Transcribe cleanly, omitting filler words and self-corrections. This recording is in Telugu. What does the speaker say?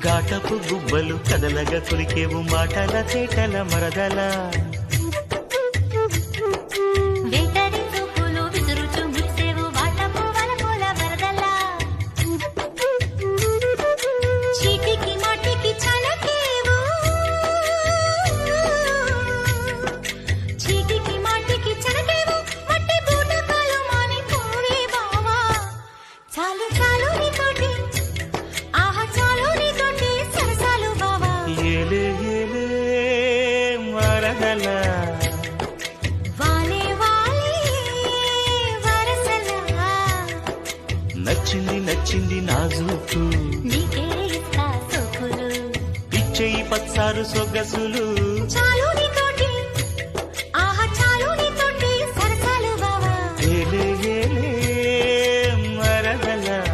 ఘాటపు గుబ్బలు కదలగా కులికేవు మాటల తేటల మరదల నచ్చింది నచ్చింది నాజూకు ఇచ్చేయి పచ్చారు సొగసులు